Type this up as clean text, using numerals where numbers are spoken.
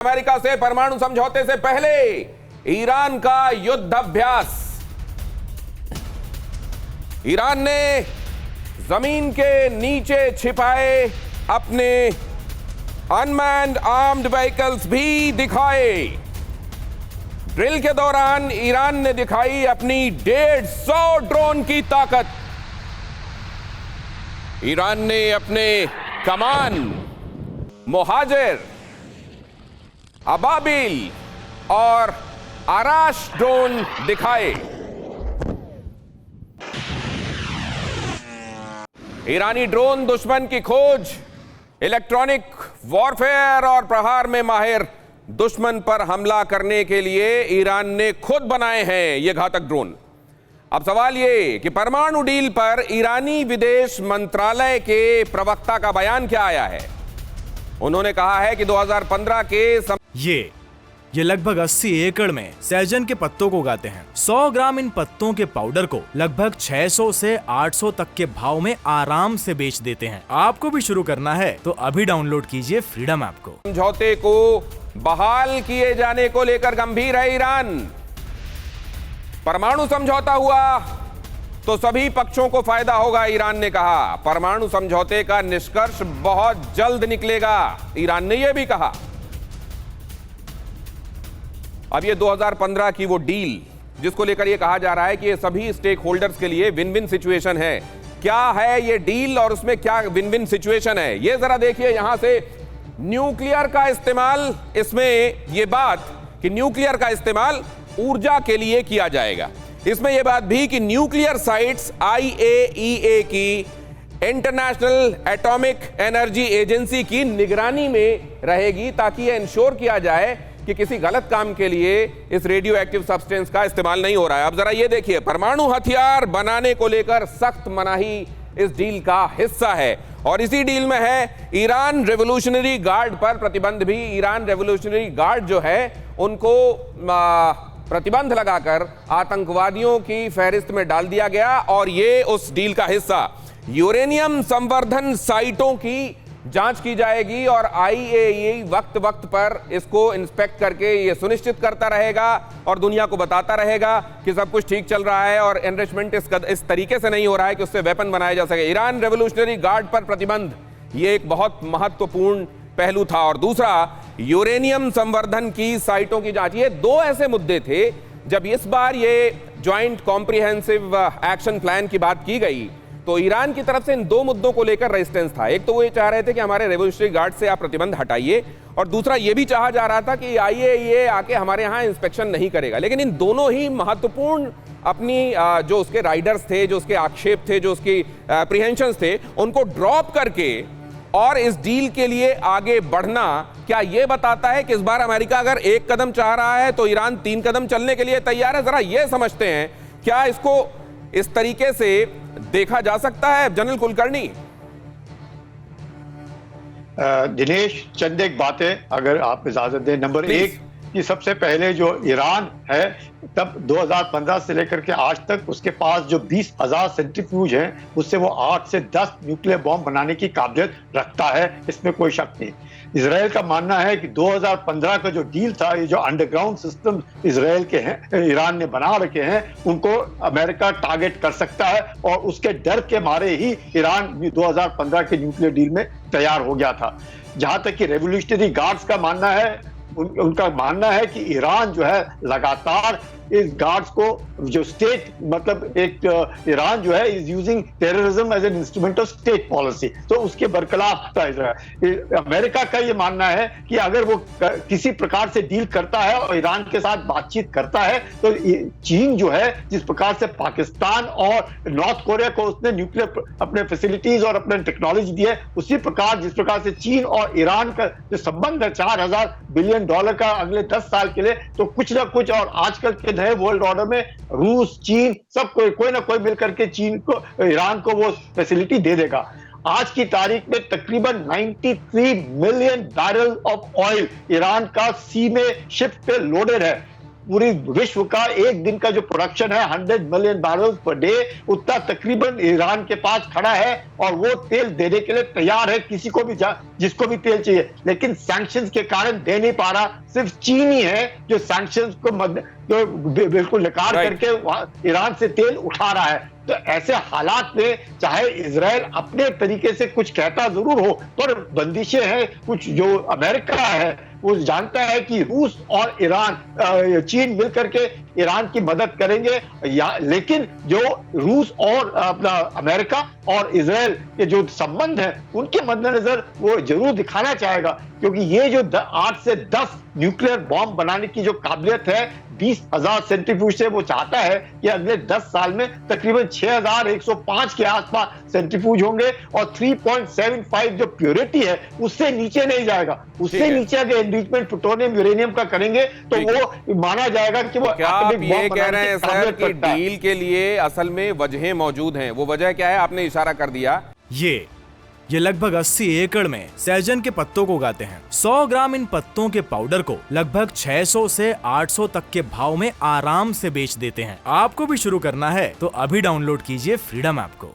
America से परमाणु समझौते से पहले ईरान का युद्ध अभ्यास। ईरान ने जमीन के नीचे छिपाए अपने अनमैन्ड आर्म्ड व्हीकल्स भी दिखाए। ड्रिल के दौरान ईरान ने दिखाई अपनी 150 ड्रोन की ताकत। ईरान ने अपने कमान, मुहाजिर, अबाबिल और आराश ड्रोन दिखाए। ईरानी ड्रोन दुश्मन की खोज, इलेक्ट्रॉनिक वॉरफेयर और प्रहार में माहिर दुश्मन पर हमला करने के लिए ईरान ने खुद बनाए हैं ये घातक ड्रोन। अब सवाल ये कि परमाणु डील पर ईरानी विदेश मंत्रालय के प्रवक्ता का बयान क्या आया है। उन्होंने कहा है कि 2015 के ये लगभग 80 एकड़ में सहजन के पत्तों को उगाते हैं। 100 ग्राम इन पत्तों के पाउडर को लगभग 600 से 800 तक के भाव में आराम से बेच देते हैं। आपको भी शुरू करना है तो अभी डाउनलोड कीजिए फ्रीडम ऐप को। समझौते को बहाल किए जाने को लेकर गंभीर है ईरान। परमाणु समझौता हुआ तो सभी पक्षों को फायदा होगा, ईरान ने कहा। परमाणु समझौते का निष्कर्ष बहुत जल्द निकलेगा, ईरान ने यह भी कहा। अब ये 2015 की वो डील जिसको लेकर ये कहा जा रहा है कि ये सभी स्टेक होल्डर्स के लिए विन विन सिचुएशन है। क्या है ये डील और उसमें क्या विन विन सिचुएशन है, ये जरा देखिए। यहां से न्यूक्लियर का इस्तेमाल, इसमें ये बात कि न्यूक्लियर का इस्तेमाल ऊर्जा के लिए किया जाएगा। इसमें यह बात भी कि न्यूक्लियर साइट्स IAEA की, इंटरनेशनल एटॉमिक एनर्जी एजेंसी की निगरानी में रहेगी, ताकि यह इंश्योर किया जाए कि किसी गलत काम के लिए इस रेडियो एक्टिव सब्सटेंस का इस्तेमाल नहीं हो रहा है। अब जरा ये देखिए, परमाणु हथियार बनाने को लेकर सख्त मनाही इस डील का हिस्सा है। और इसी डील में है ईरान रेवोल्यूशनरी गार्ड पर प्रतिबंध भी। ईरान रेवोल्यूशनरी गार्ड जो है उनको प्रतिबंध लगाकर आतंकवादियों की फहरिस्त में डाल दिया गया। और ये उस डील का हिस्सा। यूरेनियम संवर्धन साइटों की जांच की जाएगी और IAEA वक्त वक्त पर इसको इंस्पेक्ट करके ये सुनिश्चित करता रहेगा और दुनिया को बताता रहेगा कि सब कुछ ठीक चल रहा है और एनरिचमेंट इस तरीके से नहीं हो रहा है कि उससे वेपन बनाया जा सके। ईरान रेवोल्यूशनरी गार्ड पर प्रतिबंध, ये एक बहुत महत्वपूर्ण पहलू था। और दूसरा, यूरेनियम संवर्धन की साइटों की जांच। ये दो ऐसे मुद्दे थे जब इस बार ये ज्वाइंट कॉम्प्रिहेंसिव एक्शन प्लान की बात की गई तो ईरान की तरफ से इन दो मुद्दों को लेकर रेजिस्टेंस था। एक तो वो ये चाह रहे थे कि हमारे रेवोल्यूशनरी गार्ड से आप प्रतिबंध हटाइए, और दूसरा ये भी चाहा जा रहा था कि IAEA आके हमारे यहाँ इंस्पेक्शन नहीं करेगा। लेकिन इन दोनों ही महत्वपूर्ण अपनी जो उसके राइडर्स थे, जो उसके आक्षेप थे, जो उसकी अप्रीहेंशंस थे, उनको ड्रॉप करके और इस डील के लिए आगे बढ़ना क्या ये बताता है कि इस बार अमेरिका अगर एक कदम चाह रहा है तो ईरान 3 कदम चलने के लिए तैयार है। जरा ये समझते हैं, क्या इसको इस तरीके से देखा जा सकता है जनरल कुलकर्णी? दिनेश, चंद एक बातें अगर आप इजाजत दें। नंबर एक, कि सबसे पहले जो ईरान है तब 2015 से लेकर के आज तक उसके पास जो 20,000 सेंट्रीफ्यूज हैं उससे वो 8 से 10 न्यूक्लियर बॉम्ब बनाने की काबिलियत रखता है, इसमें कोई शक नहीं। इजराइल का मानना है कि 2015 का जो डील था, ये जो अंडरग्राउंड सिस्टम इजराइल के हैं, ईरान ने बना रखे हैं, उनको अमेरिका टारगेट कर सकता है और उसके डर के मारे ही ईरान 2015 के न्यूक्लियर डील में तैयार हो गया था। जहां तक कि रेवोल्यूशनरी गार्ड्स का मानना है, उनका मानना है कि ईरान जो है लगातार इस गार्ड्स को जो स्टेट, मतलब एक ईरान जो है is using terrorism as an instrument of state policy, तो उसके बरखिलाफ था इजराइल। अमेरिका का ये मानना है कि अगर वो किसी प्रकार से डील करता है और ईरान के साथ बातचीत करता है तो चीन जो है, जिस प्रकार से पाकिस्तान और नॉर्थ कोरिया को उसने न्यूक्लियर अपने फैसिलिटीज और अपने टेक्नोलॉजी दी है, उसी प्रकार जिस प्रकार से चीन और ईरान का जो संबंध है $4,000 बिलियन का अगले 10 साल के लिए, तो कुछ ना कुछ, और आजकल के नए वर्ल्ड ऑर्डर में रूस, चीन, सब कोई ना कोई मिलकर के चीन को, ईरान को वो फैसिलिटी दे देगा। आज की तारीख में तकरीबन 93 million barrel of oil Iran का सी में शिप पे लोडेड है। पूरी विश्व का एक दिन का जो प्रोडक्शन है 100 मिलियन बैरल पर डे, उतना तकरीबन ईरान के पास खड़ा है और वो तेल देने के लिए तैयार है किसी को भी, जिसको भी तेल चाहिए। लेकिन सैंक्शंस के कारण दे नहीं पा रहा। सिर्फ चीन ही है जो सैंक्शंस को बिल्कुल नकार करके ईरान से तेल उठा रहा है। तो ऐसे हालात में चाहे इजराइल अपने तरीके से कुछ कहता जरूर हो, पर बंदिशें हैं कुछ। जो अमेरिका है वो जानता है कि रूस और ईरान, चीन मिलकर के ईरान की मदद करेंगे, लेकिन जो रूस और अपना अमेरिका और इजराइल के जो संबंध है उनके मद्देनजर वो जरूर दिखाना चाहेगा, क्योंकि ये जो 8 से 10 न्यूक्लियर बॉम्ब बनाने की जो काबिलियत है 20,000 सेंट्रीफ्यूज से, वो चाहता है कि अगले 10 साल में तकरीबन 6,105 के आसपास सेंट्रीफ्यूज होंगे और 3.75 जो प्योरिटी है उससे नीचे नहीं जाएगा। उससे नीचे अगर एनरिचमेंट प्लूटोनियम यूरेनियम का करेंगे तो वो माना जाएगा कि वो क्या आप ये कह रहे हैं सर कि डील के लिए असल में वजहें मौजूद हैं? वो वजह क्या है? आपने इशारा कर दिया। ये लगभग 80 एकड़ में सहजन के पत्तों को उगाते हैं। 100 ग्राम इन पत्तों के पाउडर को लगभग 600 से 800 तक के भाव में आराम से बेच देते हैं। आपको भी शुरू करना है तो अभी डाउनलोड कीजिए फ्रीडम ऐप को।